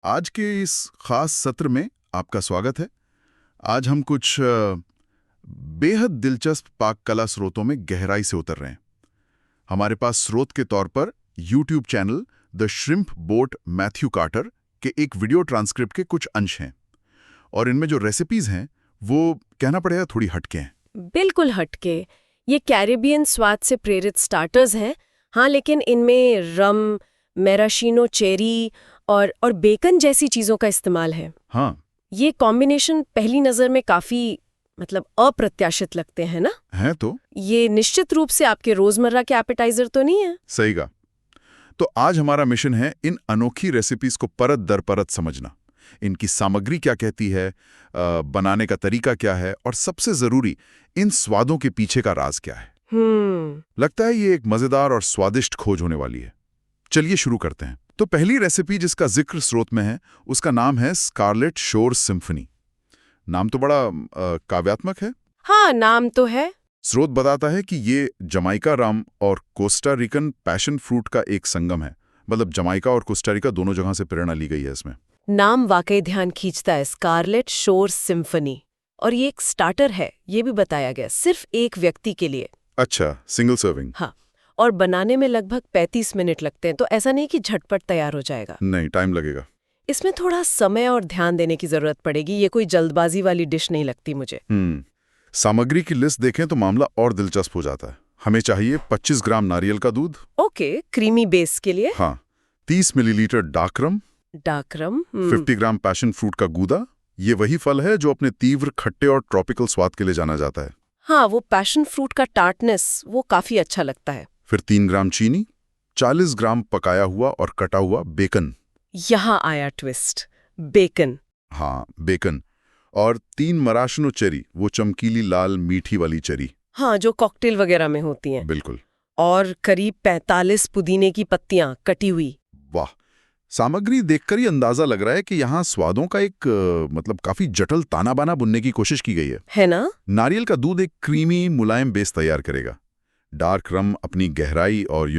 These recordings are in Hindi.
आज के इस खास सत्र में आपका स्वागत है। आज हम कुछ बेहद दिलचस्प पाक कला स्रोतों में गहराई से उतर रहे हैं। हमारे पास स्रोत के तौर पर YouTube channel the shrimp boat Matthew Carter के एक वीडियो ट्रांसक्रिप्ट के कुछ अंश हैं, और इनमें जो रेसिपीज हैं वो कहना पड़ेगा थोड़ी हटके हैं। बिल्कुल हटके। ये कैरिबियन स्वाद से प्रेरित स्टार्टर्स हैं, हाँ, लेकिन इनमें रम, मैराशीनो चेरी और बेकन जैसी चीज़ों का इस्तेमाल है। हाँ, ये कॉम्बिनेशन पहली नज़र में काफ़ी अप्रत्याशित लगते हैं ना? हैं तो। ये निश्चित रूप से आपके रोज़मर्रा के एपेटाइजर तो नहीं है? सही कहा। तो आज हमारा मिशन है इन अनोखी रेसिपीज को परत दर परत समझना। इनकी सामग्री क्या कहती है, बनाने का तरीका क्या है, और सबसे जरूरी इन स्वादों के पीछे का राज क्या है। लगता है ये एक मजेदार और स्वादिष्ट खोज होने वाली है। चलिए शुरू करते हैं। तो पहली रेसिपी जिसका जिक्र स्रोत में है उसका नाम है स्कारलेट शोर सिम्फनी। नाम तो बड़ा काव्यात्मक है। हाँ, नाम तो है। स्रोत बताता है कि ये जमाइका रम और कोस्टा रिकन पैशन फ्रूट का एक संगम है। मतलब जमाइका और कोस्टा रिका दोनों जगह से प्रेरणा ली गई है इसमें। नाम वाकई ध्यान खींचता है, स्कारलेट शोर सिम्फनी। और ये एक स्टार्टर है, ये भी बताया गया, सिर्फ एक व्यक्ति के लिए। अच्छा, सिंगल सर्विंग। हाँ, और बनाने में लगभग 35 मिनट लगते हैं, तो ऐसा नहीं कि झटपट तैयार हो जाएगा। नहीं, टाइम लगेगा। इसमें थोड़ा समय और ध्यान देने की जरूरत पड़ेगी। ये कोई जल्दबाजी वाली डिश नहीं लगती मुझे। सामग्री की लिस्ट देखें तो मामला और दिलचस्प हो जाता है। हमें चाहिए 25 ग्राम नारियल का दूध। ओके, क्रीमी बेस के लिए। हाँ, 30 मिलीलीटर डार्क रम, 50 ग्राम पैशन फ्रूट का गूदा। ये वही फल है जो अपने तीव्र खट्टे और ट्रॉपिकल स्वाद के लिए जाना जाता है। हाँ, वो पैशन फ्रूट का टार्टनेस वो काफी अच्छा लगता है। फिर 3 ग्राम चीनी, 40 ग्राम पकाया हुआ और कटा हुआ बेकन। यहाँ आया ट्विस्ट, बेकन। हाँ, बेकन। और 3 मराशनो चेरी, वो चमकीली लाल मीठी वाली चेरी। हाँ, जो कॉकटेल वगैरह में होती हैं। बिल्कुल। और करीब 45 पुदीने की पत्तियां कटी हुई। वाह, सामग्री देखकर ही अंदाजा लग रहा है कि यहाँ स्वादों का एक काफी जटिल ताना बाना बुनने की कोशिश की गई है ना? नारियल का दूध एक क्रीमी मुलायम बेस तैयार करेगा। डार्क रम अपनी गहराई और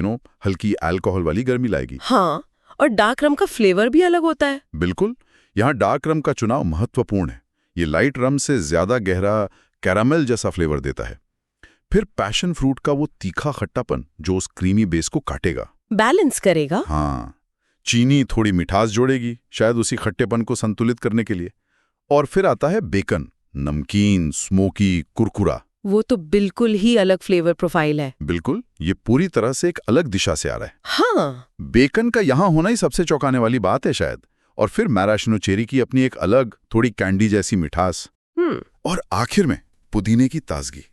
हल्की अल्कोहल वाली गर्मी लाएगी। हाँ, और डार्क रम का फ्लेवर भी अलग होता है। बिल्कुल, यहाँ डार्क रम का चुनाव महत्वपूर्ण है। ये लाइट रम से ज्यादा गहरा कैरामेल जैसा फ्लेवर देता है। फिर पैशन फ्रूट का वो तीखा खट्टापन जो उस क्रीमी बेस को काटेगा, बैलेंस करेगा। हाँ, चीनी थोड़ी मिठास जोड़ेगी, शायद उसी खट्टेपन को संतुलित करने के लिए। और फिर आता है बेकन, नमकीन, स्मोकी, कुरकुरा। वो तो बिल्कुल ही अलग फ्लेवर प्रोफाइल है। बिल्कुल, ये पूरी तरह से एक अलग दिशा से आ रहा है। हाँ, बेकन का यहाँ होना ही सबसे चौंकाने वाली बात है शायद। और फिर मैराशनो चेरी की अपनी एक अलग थोड़ी कैंडी जैसी मिठास। और आखिर में पुदीने की ताजगी।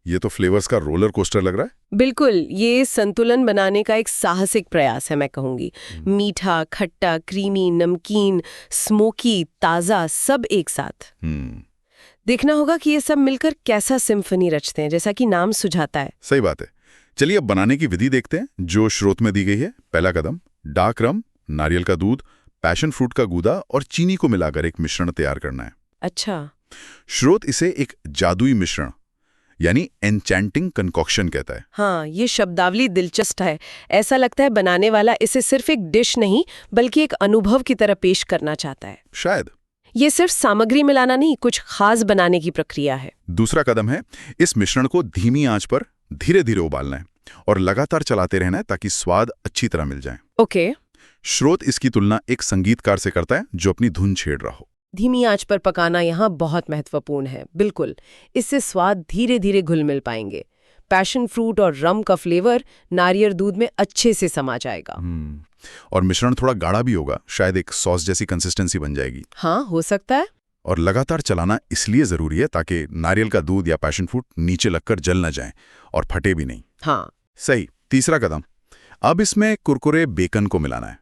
ये तो फ्लेवर्स का रोलर कोस्टर लग रहा है। बिल्कुल, ये संतुलन बनाने का एक साहसिक प्रयास है, मैं कहूंगी। मीठा, खट्टा, क्रीमी, नमकीन, स्मोकी, ताजा, सब एक साथ। देखना होगा कि ये सब मिलकर कैसा सिम्फनी रचते हैं, जैसा कि नाम सुझाता है। सही बात है। चलिए अब बनाने की विधि देखते हैं जो स्रोत में दी गई है। पहला कदम, डार्क रम, नारियल का दूध, पैशन फ्रूट का गूदा और चीनी को मिलाकर एक मिश्रण तैयार करना है। अच्छा। स्रोत इसे एक जादुई मिश्रण यानी एन्चैंटिंग कंकॉक्शन कहता है। हाँ, ये शब्दावली दिलचस्प है। ऐसा लगता है बनाने वाला इसे सिर्फ एक डिश नहीं बल्कि एक अनुभव की तरह पेश करना चाहता है। शायद ये सिर्फ सामग्री मिलाना नहीं, कुछ खास बनाने की प्रक्रिया है। दूसरा कदम है इस मिश्रण को धीमी आंच पर धीरे धीरे उबालना है और लगातार चलाते रहना है ताकि स्वाद अच्छी तरह मिल जाए। ओके। स्रोत इसकी तुलना एक संगीतकार से करता है जो अपनी धुन छेड़ रहा हो। धीमी आंच पर पकाना यहाँ बहुत महत्वपूर्ण है। बिल्कुल, इससे स्वाद धीरे धीरे घुल मिल पाएंगे। पैशन फ्रूट और रम का फ्लेवर नारियल दूध में अच्छे से समा जाएगा। और मिश्रण थोड़ा गाढ़ा भी होगा, शायद एक सॉस जैसी कंसिस्टेंसी बन जाएगी। हाँ, हो सकता है। और लगातार चलाना इसलिए जरूरी है ताकि नारियल का दूध या पैशन फ्रूट नीचे लगकर जल न जाए और फटे भी नहीं। हाँ, सही। तीसरा कदम, अब इसमें कुरकुरे बेकन को मिलाना है।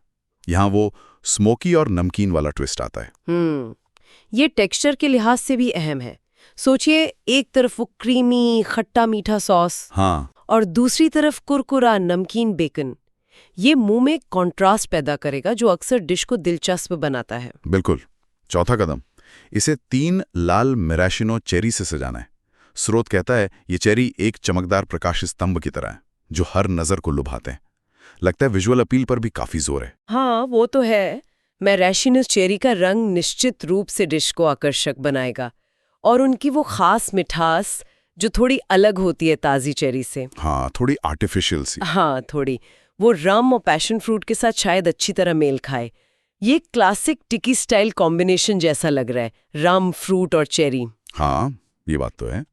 यहाँ वो स्मोकी और नमकीन वाला ट्विस्ट आता है। ये टेक्सचर के लिहाज से भी अहम है। सोचिए, एक तरफ वो क्रीमी खट्टा मीठा सॉस, हाँ, और दूसरी तरफ कुरकुरा नमकीन बेकन। ये मुंह में कॉन्ट्रास्ट पैदा करेगा जो अक्सर डिश को दिलचस्प बनाता है। बिल्कुल। चौथा कदम, इसे 3 लाल मैराशिनो चेरी से सजाना है। स्रोत कहता है ये चेरी एक चमकदार प्रकाश स्तंभ की तरह है जो हर नजर को लुभाते हैं। लगता है विजुअल अपील पर भी काफी जोर है। हाँ, वो तो है। मैराशिनो चेरी का रंग निश्चित रूप से डिश को आकर्षक बनाएगा, और उनकी वो खास मिठास जो थोड़ी अलग होती है ताज़ी चेरी से। हाँ, थोड़ी आर्टिफिशियल सी। हाँ, थोड़ी। वो रम और पैशन फ्रूट के साथ शायद अच्छी तरह मेल खाए। ये क्लासिक टिकी स्टाइल कॉम्बिनेशन जैसा लग रहा है, रम, फ्रूट और चेरी। हाँ, ये बात तो है।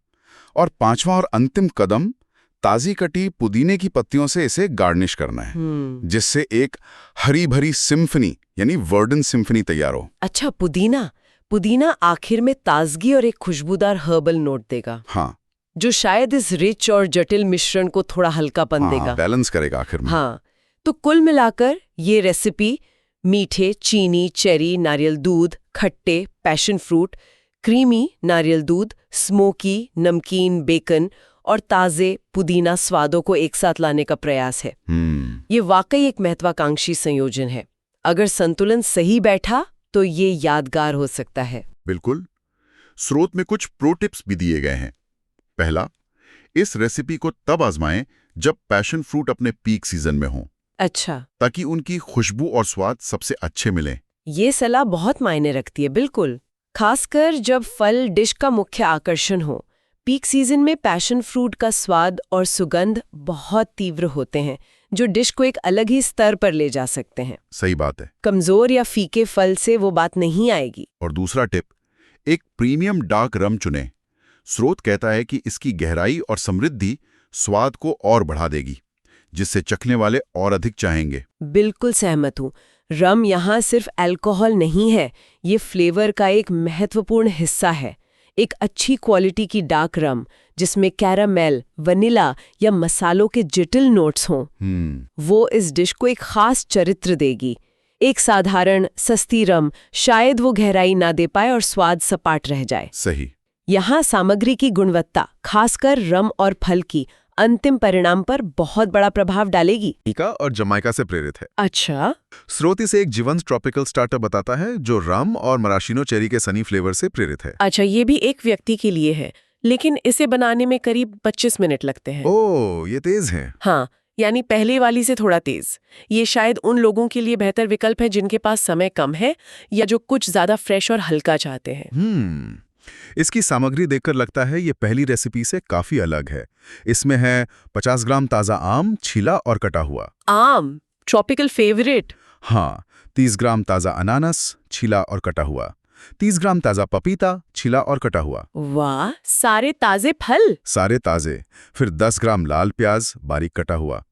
और पांचवा और अंतिम कदम, ताज़ी कटी पुदीने की पत्तियों से इसे गार्निश करना है, जिससे एक हरी भरी सिम्फनी यानी वर्डन सिम्फनी तैयार हो। अच्छा, पुदीना आखिर में ताजगी और एक खुशबूदार हर्बल नोट देगा। हाँ, जो शायद इस रिच और जटिल मिश्रण को थोड़ा हल्कापन देगा। बैलेंस करेगा आखिर में। हाँ, तो कुल मिलाकर ये रेसिपी मीठे, चीनी, चेरी, नारियल दूध, खट्टे, पैशन फ्रूट, क्रीमी नारियल दूध, स्मोकी, नमकीन, बेकन और ताज़े पुदीना स्वादों को एक साथ लाने का प्रयास है। ये वाकई एक महत्वाकांक्षी संयोजन है। अगर संतुलन सही बैठा तो ये यादगार हो सकता है। बिल्कुल। स्रोत में कुछ प्रो टिप्स भी दिए गए हैं। पहला, इस रेसिपी को तब आजमाएं जब पैशन फ्रूट अपने पीक सीजन में हो। अच्छा, ताकि उनकी खुशबू और स्वाद सबसे अच्छे मिलें। ये सलाह बहुत मायने रखती है, बिल्कुल। खासकर जब फल डिश का मुख्य आकर्षण हो। पीक सीजन में पैशन फ्रूट का स्वाद और सुगंध बहुत तीव्र होते हैं, जो डिश को एक अलग ही स्तर पर ले जा सकते हैं। सही बात है। कमजोर या फीके फल से वो बात नहीं आएगी। और दूसरा टिप, एक प्रीमियम डार्क रम चुनें। स्रोत कहता है कि इसकी गहराई और समृद्धि स्वाद को और बढ़ा देगी, जिससे चखने वाले और अधिक चाहेंगे। बिल्कुल सहमत हूँ। रम यहाँ सिर्फ अल्कोहल नहीं है, ये फ्लेवर का एक महत्वपूर्ण हिस्सा है। एक अच्छी क्वालिटी की डार्क रम जिसमें कैरामेल, वनीला या मसालों के जटिल नोट्स हों, वो इस डिश को एक खास चरित्र देगी। एक साधारण सस्ती रम शायद वो गहराई ना दे पाए और स्वाद सपाट रह जाए। सही। यहाँ सामग्री की गुणवत्ता, खासकर रम और फल की, अंतिम परिणाम पर बहुत बड़ा प्रभाव डालेगी। अमेरिका और जमाइका से प्रेरित है। अच्छा, स्रोत इसे एक जीवंत ट्रॉपिकल स्टार्टर बताता है जो रम और मराशिनो चेरी के सनी फ्लेवर से प्रेरित है। अच्छा, ये भी एक व्यक्ति के लिए है, लेकिन इसे बनाने में करीब 25 मिनट लगते हैं। ओह, ये तेज है। हाँ, यानी पहले वाली से थोड़ा तेज। ये शायद उन लोगों के लिए बेहतर विकल्प है जिनके पास समय कम है या जो कुछ ज्यादा फ्रेश और हल्का चाहते हैं। इसकी सामग्री देखकर लगता है ये पहली रेसिपी से काफी अलग है। इसमें है 50 ग्राम ताजा आम, छीला और कटा हुआ। आम, ट्रॉपिकल फेवरेट। हाँ, 30 ग्राम ताजा अनानास, छीला और कटा हुआ। 30 ग्राम ताजा पपीता, छिला और कटा हुआ। वाह, सारे ताजे फल। सारे ताजे। फिर 10 ग्राम लाल प्याज, बारीक कटा हुआ।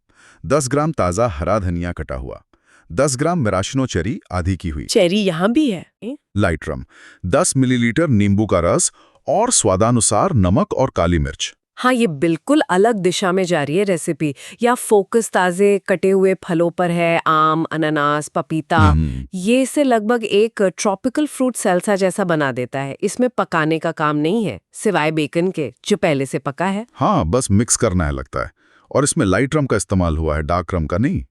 10 ग्राम ताजा हरा धनिया कटा हुआ। 10 ग्राम मराशिनो चेरी, आधी की हुई। चेरी यहाँ भी है। लाइट रम, 10 मिलीलीटर नींबू का रस और स्वादानुसार नमक और काली मिर्च। हाँ, ये बिल्कुल अलग दिशा में जा रही है रेसिपी। या फोकस ताजे कटे हुए फलों पर है, आम, अनानास, पपीता। ये इसे लगभग एक ट्रॉपिकल फ्रूट सैल्सा जैसा बना देता है। इसमें पकाने का काम नहीं है, सिवाय बेकन के जो पहले से पका है। हाँ, बस मिक्स करना है लगता है। और इसमें लाइट रम का इस्तेमाल हुआ है, डार्क रम का नहीं।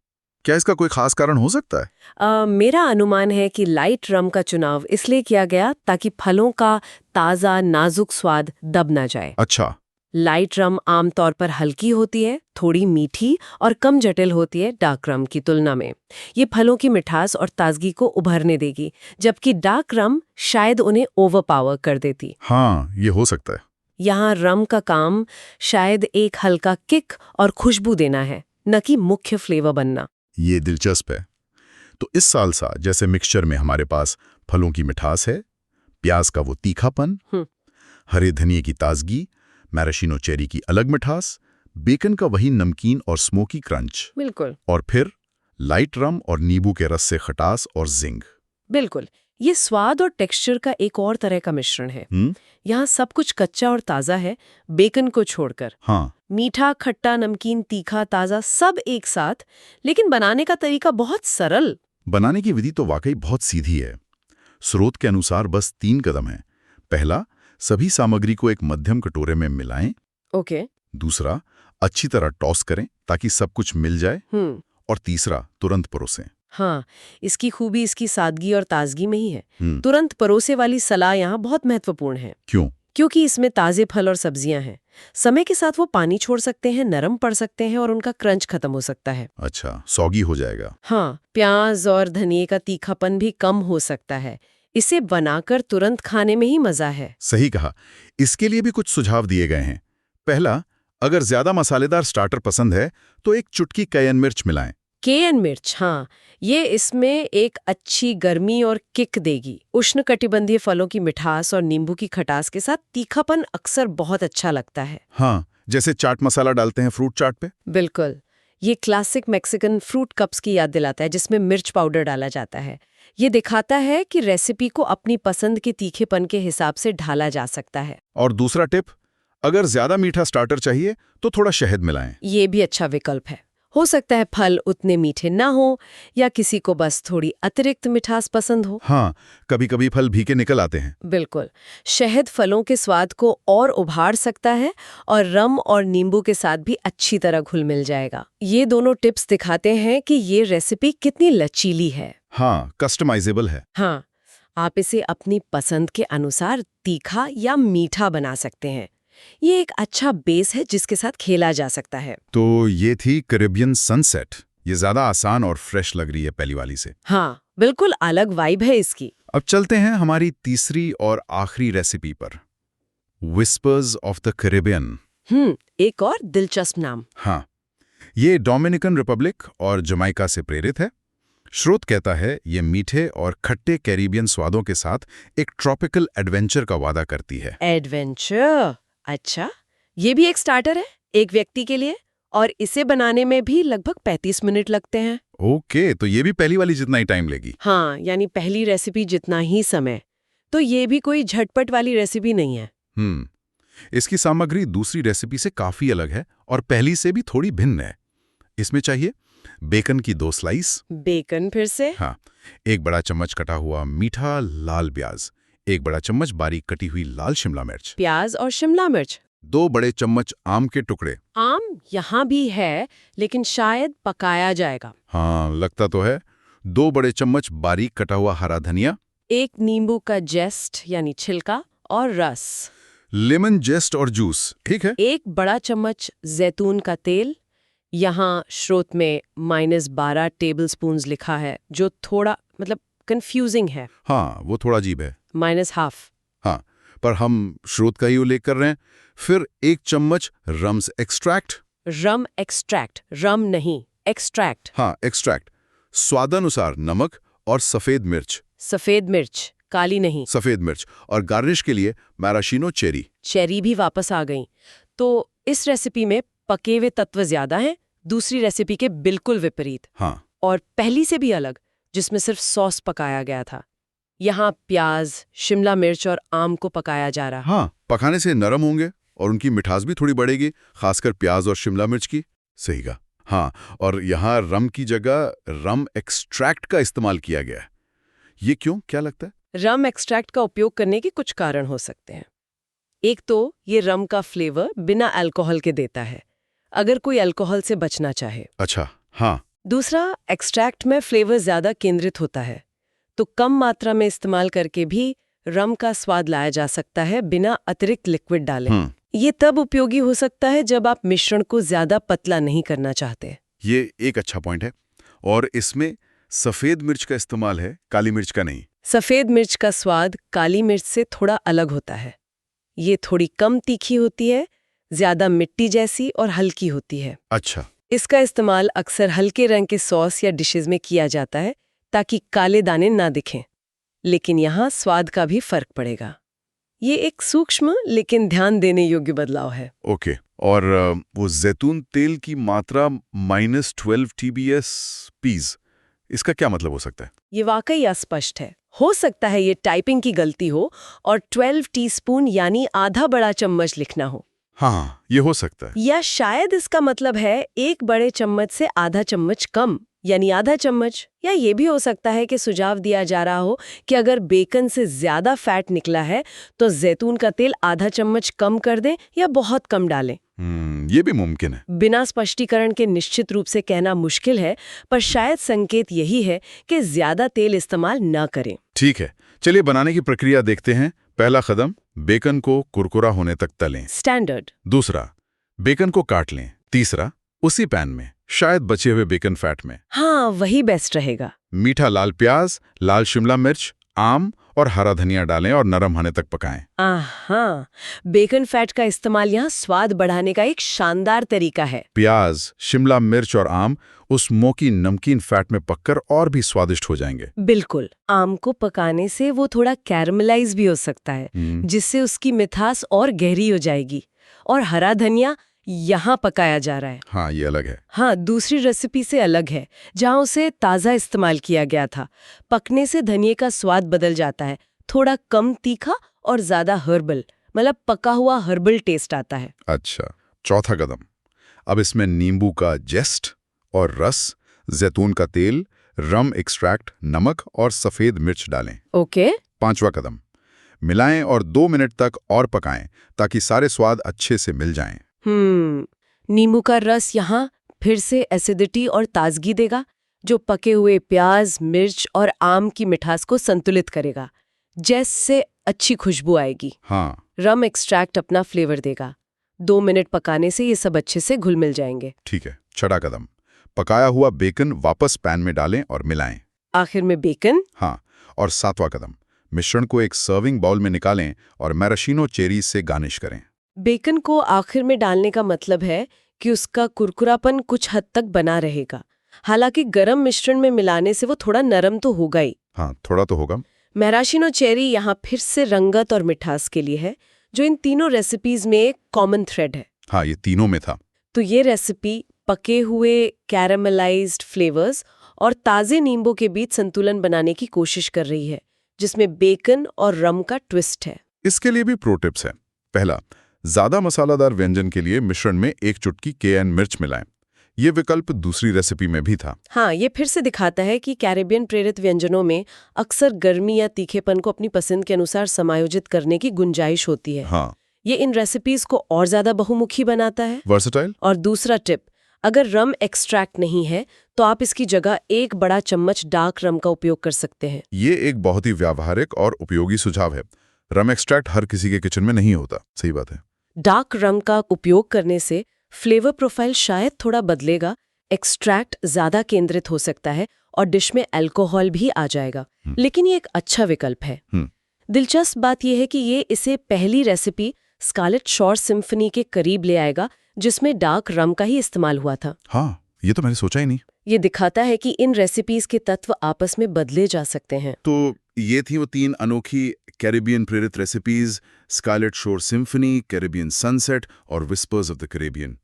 क्या इसका कोई खास कारण हो सकता है? मेरा अनुमान है कि लाइट रम का चुनाव इसलिए किया गया ताकि फलों का ताज़ा नाजुक स्वाद दब ना जाए। अच्छा। लाइट रम आमतौर पर हल्की होती है, थोड़ी मीठी और कम जटिल होती है डार्क रम की तुलना में। ये फलों की मिठास और ताजगी को उभरने देगी, जबकि डार्क रम शायद उन्हें ओवरपावर कर देती। हाँ, ये हो सकता है। यहाँ रम का काम शायद एक हल्का किक और खुशबू देना है, न कि मुख्य फ्लेवर बनना। ये दिलचस्प है। तो इस सालसा जैसे मिक्सचर में हमारे पास फलों की मिठास है, प्याज का वो तीखापन, हरे धनिये की ताजगी, मैराशिनो चेरी की अलग मिठास, बेकन का वही नमकीन और स्मोकी क्रंच, बिल्कुल, और फिर लाइट रम और नींबू के रस से खटास और जिंग। बिल्कुल। ये स्वाद और टेक्सचर का एक और तरह का मिश्रण है। यहाँ सब कुछ कच्चा और ताज़ा है, बेकन को छोड़कर। हाँ, मीठा, खट्टा, नमकीन, तीखा, ताज़ा सब एक साथ, लेकिन बनाने का तरीका बहुत सरल। बनाने की विधि तो वाकई बहुत सीधी है। स्रोत के अनुसार बस 3 कदम हैं। पहला, सभी सामग्री को एक मध्यम कटोरे में मिलाएं। ओके। दूसरा, अच्छी तरह टॉस करें ताकि सब कुछ मिल जाए। और तीसरा, तुरंत परोसें। हाँ, इसकी खूबी इसकी सादगी और ताजगी में ही है। तुरंत परोसे वाली सलाह यहाँ बहुत महत्वपूर्ण है। क्यों? क्योंकि इसमें ताज़े फल और सब्जियां हैं। समय के साथ वो पानी छोड़ सकते हैं, नरम पड़ सकते हैं और उनका क्रंच खत्म हो सकता है। अच्छा, सौगी हो जाएगा। हाँ, प्याज और धनिये का तीखापन भी कम हो सकता है। इसे बनाकर तुरंत खाने में ही मजा है। सही कहा। इसके लिए भी कुछ सुझाव दिए गए हैं। पहला, अगर ज्यादा मसालेदार स्टार्टर पसंद है तो एक चुटकी कैयन मिर्च मिलाएं। केयन मिर्च, हाँ, ये इसमें एक अच्छी गर्मी और किक देगी। उष्णकटिबंधीय फलों की मिठास और नींबू की खटास के साथ तीखापन अक्सर बहुत अच्छा लगता है। हाँ, जैसे चाट मसाला डालते हैं फ्रूट चाट पे। बिल्कुल, ये क्लासिक मैक्सिकन फ्रूट कप्स की याद दिलाता है जिसमें मिर्च पाउडर डाला जाता है। ये दिखाता है कि रेसिपी को अपनी पसंद के तीखेपन के हिसाब से ढाला जा सकता है। और दूसरा टिप, अगर ज्यादा मीठा स्टार्टर चाहिए तो थोड़ा शहद मिलाएं। ये भी अच्छा विकल्प है। हो सकता है फल उतने मीठे ना हो या किसी को बस थोड़ी अतिरिक्त मिठास पसंद हो। हाँ, कभी-कभी फल भीगे निकल आते हैं। बिल्कुल, शहद फलों के स्वाद को और उभार सकता है और रम और नींबू के साथ भी अच्छी तरह घुल मिल जाएगा। ये दोनों टिप्स दिखाते हैं कि ये रेसिपी कितनी लचीली है। हाँ, कस्टमाइजेबल है। हाँ, आप इसे अपनी पसंद के अनुसार तीखा या मीठा बना सकते हैं। ये एक अच्छा बेस है जिसके साथ खेला जा सकता है। तो ये थी कैरिबियन सनसेट। ये ज्यादा आसान और फ्रेश लग रही है पहली वाली से। हाँ, बिल्कुल अलग वाइब है इसकी। अब चलते हैं हमारी तीसरी और आखिरी रेसिपी पर, विस्पर्स ऑफ द कैरिबियन। एक और दिलचस्प नाम। हाँ, ये डोमिनिकन रिपब्लिक और जमाइका से प्रेरित है। स्रोत कहता है ये मीठे और खट्टे कैरिबियन स्वादों के साथ एक ट्रॉपिकल एडवेंचर का वादा करती है। एडवेंचर, अच्छा, ये भी एक स्टार्टर है एक व्यक्ति के लिए, और इसे बनाने में भी लगभग 35 मिनट लगते हैं। ओके, तो ये भी पहली वाली जितना ही टाइम लेगी। हाँ, यानी पहली रेसिपी जितना ही समय। तो ये भी कोई झटपट वाली रेसिपी नहीं है। इसकी सामग्री दूसरी रेसिपी से काफी अलग है और पहली से भी थोड़ी भिन्न है। इसमें चाहिए बेकन की 2 स्लाइस। बेकन फिर से? हाँ, 1 बड़ा चम्मच कटा हुआ मीठा लाल प्याज, 1 बड़ा चम्मच बारीक कटी हुई लाल शिमला मिर्च, प्याज और शिमला मिर्च, 2 बड़े चम्मच आम के टुकड़े। आम यहाँ भी है, लेकिन शायद पकाया जाएगा। हाँ, लगता तो है। 2 बड़े चम्मच बारीक कटा हुआ हरा धनिया, 1 नींबू का जेस्ट यानी छिलका और रस, लेमन जेस्ट और जूस, ठीक है। 1 बड़ा चम्मच जैतून का तेल। यहाँ स्रोत में -12 टेबलस्पून्स लिखा है, जो थोड़ा कंफ्यूजिंग है। हाँ, वो थोड़ा अजीब है। -½ हाँ, पर हम स्रोत का ही उल्लेख कर रहे हैं। फिर 1 चम्मच रम्स एक्सट्रैक्ट। रम एक्सट्रैक्ट, रम नहीं, एक्सट्रैक्ट। हाँ, एक्सट्रैक्ट। स्वादानुसार नमक और सफेद मिर्च। सफेद मिर्च, काली नहीं। सफेद मिर्च। और गार्निश के लिए मैराशीनो चेरी। चेरी भी वापस आ गई। तो इस रेसिपी में पके हुए तत्व ज्यादा हैं, दूसरी रेसिपी के बिल्कुल विपरीत। हाँ, और पहली से भी अलग, जिसमें सिर्फ सॉस पकाया गया था। यहाँ प्याज, शिमला मिर्च और आम को पकाया जा रहा। हाँ, पकाने से नरम होंगे और उनकी मिठास भी थोड़ी बढ़ेगी, खासकर प्याज और शिमला मिर्च की। सही कहा। हाँ, और यहाँ रम की जगह रम एक्सट्रैक्ट का इस्तेमाल किया गया है। ये क्यों, क्या लगता है? रम एक्सट्रैक्ट का उपयोग करने के कुछ कारण हो सकते हैं। एक तो ये रम का फ्लेवर बिना अल्कोहल के देता है, अगर कोई अल्कोहल से बचना चाहे। अच्छा, हाँ। दूसरा, एक्सट्रैक्ट में फ्लेवर ज्यादा केंद्रित होता है, तो कम मात्रा में इस्तेमाल करके भी रम का स्वाद लाया जा सकता है बिना अतिरिक्त लिक्विड डाले। ये तब उपयोगी हो सकता है जब आप मिश्रण को ज्यादा पतला नहीं करना चाहते। ये एक अच्छा पॉइंट है। और इसमें सफेद मिर्च का इस्तेमाल है, काली मिर्च का नहीं। सफेद मिर्च का स्वाद काली मिर्च से थोड़ा अलग होता है। ये थोड़ी कम तीखी होती है, ज्यादा मिट्टी जैसी और हल्की होती है। अच्छा। इसका इस्तेमाल अक्सर हल्के रंग के सॉस या डिशेस में किया जाता है ताकि काले दाने ना दिखें, लेकिन यहाँ स्वाद का भी फर्क पड़ेगा। ये एक सूक्ष्म लेकिन ध्यान देने योग्य बदलाव है। ओके। और वो जैतून तेल की मात्रा -12 TBS पीस, इसका क्या मतलब हो सकता है? ये वाकई अस्पष्ट है। हो सकता है ये टाइपिंग की गलती हो और 12 टीस्पून यानी आधा बड़ा चम्मच लिखना हो। हाँ, ये हो सकता है। या शायद इसका मतलब है 1 बड़े चम्मच से आधा चम्मच कम, यानी आधा चम्मच। या ये भी हो सकता है कि सुझाव दिया जा रहा हो कि अगर बेकन से ज्यादा फैट निकला है तो जैतून का तेल आधा चम्मच कम कर दें या बहुत कम डालें। ये भी मुमकिन है। बिना स्पष्टीकरण के निश्चित रूप से कहना मुश्किल है, पर शायद संकेत यही है कि ज्यादा तेल इस्तेमाल न करें। ठीक है, चलिए बनाने की प्रक्रिया देखते हैं। पहला कदम, बेकन को कुरकुरा होने तक तलें। स्टैंडर्ड। दूसरा, बेकन को काट लें। तीसरा, उसी पैन में, शायद बचे हुए बेकन फैट में, हाँ, वही बेस्ट रहेगा। मीठा लाल प्याज, लाल शिमला मिर्च, आम और हरा धनिया डालें और नरम होने तक पकाएं। हाँ, बेकन फैट का इस्तेमाल यहाँ स्वाद बढ़ाने का एक शानदार तरीका है। प्याज, शिमला मिर्च और आम उस स्मोकी नमकीन फैट में पककर और भी स्वादिष्ट हो जाएंगे। बिल्कुल, आम को पकाने से वो थोड़ा कैरमलाइज भी हो सकता है, जिससे उसकी मिठास और गहरी हो जाएगी। और हरा धनिया यहाँ पकाया जा रहा है। हाँ, ये अलग है। हाँ, दूसरी रेसिपी से अलग है, जहाँ उसे ताज़ा इस्तेमाल किया गया था। पकने से धनिये का स्वाद बदल जाता है, थोड़ा कम तीखा और ज़्यादा हर्बल, मतलब पका हुआ हर्बल टेस्ट आता है। अच्छा, चौथा कदम, अब इसमें नींबू का जेस्ट और रस, जैतून का तेल, रम एक्सट्रैक्ट, नमक और सफ़ेद मिर्च डालें। ओके। पांचवा कदम, मिलाएं और 2 मिनट तक और पकाएं ताकि सारे स्वाद अच्छे से मिल जाएं। नींबू का रस यहाँ फिर से एसिडिटी और ताजगी देगा, जो पके हुए प्याज, मिर्च और आम की मिठास को संतुलित करेगा, जैसे अच्छी खुशबू आएगी। हाँ, रम एक्सट्रैक्ट अपना फ्लेवर देगा। 2 मिनट पकाने से ये सब अच्छे से घुल मिल जाएंगे। ठीक है। छठा कदम, पकाया हुआ बेकन वापस पैन में डालें और मिलाएं। आखिर में बेकन। हाँ, और सातवां कदम, मिश्रण को एक सर्विंग बाउल में निकालें और मैराशीनो चेरीज से गार्निश करें। बेकन को आखिर में डालने का मतलब है कि उसका कुरकुरापन कुछ हद तक बना रहेगा। हालांकि गरम मिश्रण में मिलाने से वो थोड़ा नरम तो होगा ही। हाँ, थोड़ा तो होगा। मैराशीनो चेरी यहाँ फिर से रंगत और मिठास के लिए है, जो इन तीनों रेसिपीज में एक कॉमन थ्रेड है। हाँ, ये तीनों में था। तो ये रेसिपी पके हुए कैरामलाइज्ड फ्लेवर्स और ताज़े नींबू के बीच संतुलन बनाने की कोशिश कर रही है, जिसमें बेकन और रम का ट्विस्ट है। इसके लिए भी प्रो टिप्स है। पहला, ज्यादा मसालादार व्यंजन के लिए मिश्रण में 1 चुटकी केएन मिर्च मिलाएं। ये विकल्प दूसरी रेसिपी में भी था। हाँ, ये फिर से दिखाता है कि कैरेबियन प्रेरित व्यंजनों में अक्सर गर्मी या तीखेपन को अपनी पसंद के अनुसार समायोजित करने की गुंजाइश होती है। हाँ, ये इन रेसिपीज को और ज्यादा बहुमुखी बनाता है। वर्सेटाइल। और दूसरा टिप, अगर रम एक्सट्रैक्ट नहीं है तो आप इसकी जगह 1 बड़ा चम्मच डार्क रम का उपयोग कर सकते हैं। ये एक बहुत ही व्यावहारिक और उपयोगी सुझाव है। रम एक्सट्रैक्ट हर किसी के किचन में नहीं होता। सही बात है। डार्क रम का उपयोग करने से फ्लेवर प्रोफाइल शायद थोड़ा बदलेगा, एक्सट्रैक्ट ज्यादा केंद्रित हो सकता है और डिश में अल्कोहल भी आ जाएगा, लेकिन ये एक अच्छा विकल्प है। दिलचस्प बात यह है कि ये इसे पहली रेसिपी स्कारलेट शोर सिम्फनी के करीब ले आएगा, जिसमें डार्क रम का ही इस्तेमाल हुआ था। हाँ, ये तो मैंने सोचा ही नहीं। ये दिखाता है कि इन रेसिपीज के तत्व आपस में बदले जा सकते हैं। तो ये थी वो 3 अनोखी कैरिबियन प्रेरित रेसिपीज, स्कारलेट शोर सिम्फनी, कैरिबियन सनसेट और विस्पर्स ऑफ द कैरिबियन।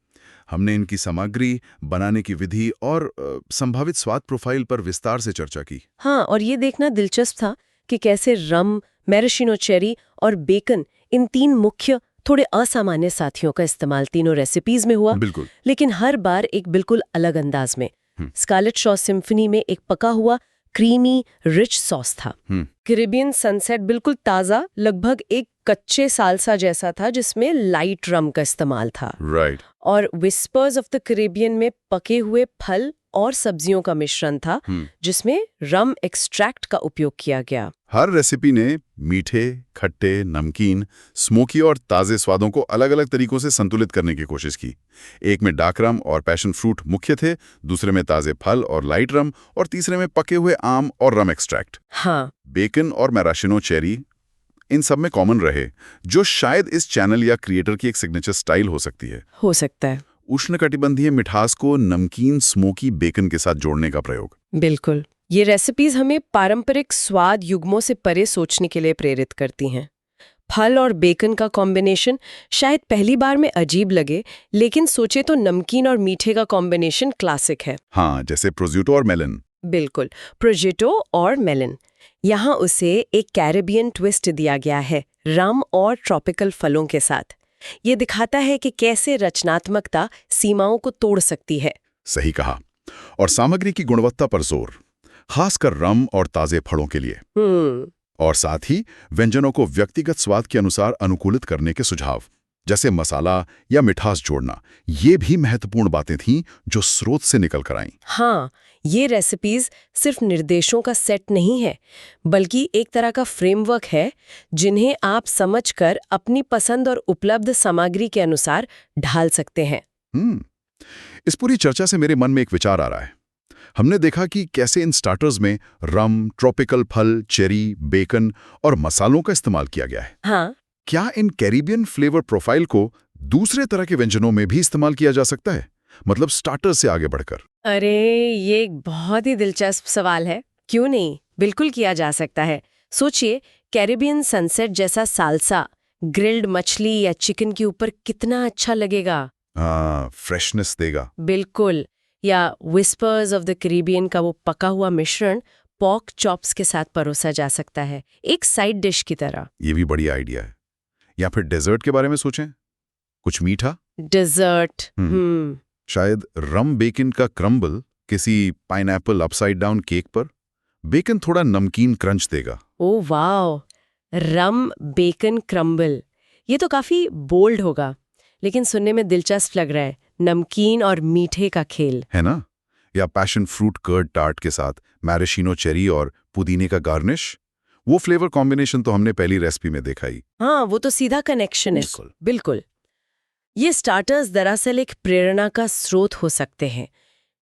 हमने इनकी सामग्री, बनाने की विधि और संभावित स्वाद प्रोफाइल पर विस्तार से चर्चा की। हाँ, और ये देखना दिलचस्प था कि कैसे रम, मैराशीनो चेरी और बेकन, इन 3 मुख्य थोड़े असामान्य साथियों का इस्तेमाल तीनों रेसिपीज में हुआ। बिल्कुल। लेकिन हर बार एक बिल्कुल अलग अंदाज में। स्कारलेट शोर सिम्फनी में एक पका हुआ क्रीमी रिच सॉस था। कैरिबियन सनसेट बिल्कुल ताज़ा, लगभग एक कच्चे सालसा जैसा था, जिसमें लाइट रम का इस्तेमाल था। राइट। और विस्पर्स ऑफ द कैरिबियन में पके हुए फल और सब्जियों का मिश्रण था, जिसमें रम एक्सट्रैक्ट का उपयोग किया गया। हर रेसिपी ने मीठे, खट्टे, नमकीन, स्मोकी और ताज़े स्वादों को अलग अलग तरीकों से संतुलित करने की कोशिश की। एक में डार्क रम और पैशन फ्रूट मुख्य थे, दूसरे में ताज़े फल और लाइट रम, और तीसरे में पके हुए आम और रम एक्सट्रैक्ट। हाँ, बेकन और मैराशीनो चेरी इन सब में कॉमन रहे, जो शायद इस चैनल या क्रिएटर की एक सिग्नेचर स्टाइल हो सकती है। हो सकता है। उष्णकटिबंधीय मिठास को नमकीन स्मोकी बेकन के साथ जोड़ने का प्रयोग। बिल्कुल। ये रेसिपीज हमें पारंपरिक स्वाद युग्मों से परे सोचने के लिए प्रेरित करती हैं। फल और बेकन का कॉम्बिनेशन शायद पहली बार में अजीब लगे, लेकिन सोचे तो नमकीन और मीठे का कॉम्बिनेशन क्लासिक है। हाँ, जैसे प्रोज्यूटो और मेलन। बिल्कुल, प्रोजेटो और मेलन। यहाँ उसे एक कैरिबियन ट्विस्ट दिया गया है, रम और ट्रॉपिकल फलों के साथ। ये दिखाता है कि कैसे रचनात्मकता सीमाओं को तोड़ सकती है। सही कहा। और सामग्री की गुणवत्ता पर जोर, खासकर रम और ताजे फलों के लिए। और साथ ही व्यंजनों को व्यक्तिगत स्वाद के अनुसार अनुकूलित करने के सुझाव। जैसे मसाला या मिठास जोड़ना, ये भी महत्वपूर्ण बातें थीं जो स्रोत से निकल कर आईं। हाँ, ये रेसिपीज सिर्फ निर्देशों का सेट नहीं है, बल्कि एक तरह का फ्रेमवर्क है जिन्हें आप समझकर अपनी पसंद और उपलब्ध सामग्री के अनुसार ढाल सकते हैं। इस पूरी चर्चा से मेरे मन में एक विचार आ रहा है। हमने देखा कि कैसे इन स्टार्टर्स में रम, ट्रॉपिकल फल, चेरी, बेकन और मसालों का इस्तेमाल किया गया है। हाँ, क्या इन कैरिबियन फ्लेवर प्रोफाइल को दूसरे तरह के व्यंजनों में भी इस्तेमाल किया जा सकता है, मतलब स्टार्टर से आगे बढ़कर? अरे ये एक बहुत ही दिलचस्प सवाल है। क्यों नहीं, बिल्कुल किया जा सकता है। सोचिए, कैरिबियन सनसेट जैसा सालसा ग्रिल्ड मछली या चिकन के ऊपर कितना अच्छा लगेगा। फ्रेशनेस देगा। बिल्कुल। या विस्पर्स ऑफ द कैरिबियन का वो पका हुआ मिश्रण पॉर्क चॉप्स के साथ परोसा जा सकता है, एक साइड डिश की तरह। ये भी बढ़िया आइडिया है। या फिर डेजर्ट के बारे में सोचें, कुछ मीठा। डेजर्ट। शायद रम बेकन का क्रम्बल किसी पाइनएप्पल अपसाइड डाउन केक पर। बेकन थोड़ा नमकीन क्रंच देगा। ओह वाओ, रम बेकन क्रम्बल, ये तो काफी बोल्ड होगा, लेकिन सुनने में दिलचस्प लग रहा है। नमकीन और मीठे का खेल, है ना? या पैशन फ्रूट कर्ड टार्ट के साथ मैरेशिनो चेरी और पुदीने का गार्निश। वो फ्लेवर कॉम्बिनेशन तो हमने पहली रेसिपी में देखा ही। हाँ, वो तो सीधा कनेक्शन है। बिल्कुल। ये स्टार्टर्स दरअसल एक प्रेरणा का स्रोत हो सकते हैं।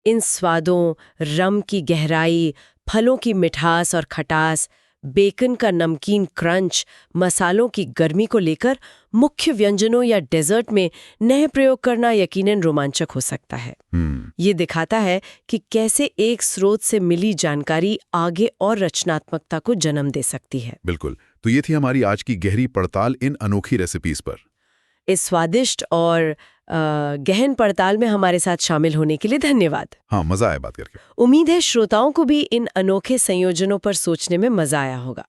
इन स्वादों, रम की गहराई, फलों की मिठास और खटास, बेकन का नमकीन क्रंच, मसालों की गर्मी को लेकर मुख्य व्यंजनों या डेजर्ट में नए प्रयोग करना यकीनन रोमांचक हो सकता है। ये दिखाता है कि कैसे एक स्रोत से मिली जानकारी आगे और रचनात्मकता को जन्म दे सकती है। बिल्कुल। तो ये थी हमारी आज की गहरी पड़ताल इन अनोखी रेसिपीज पर। इस स्वादिष्ट और गहन पड़ताल में हमारे साथ शामिल होने के लिए धन्यवाद। हाँ, मजा आया बात करके। उम्मीद है श्रोताओं को भी इन अनोखे संयोजनों पर सोचने में मजा आया होगा।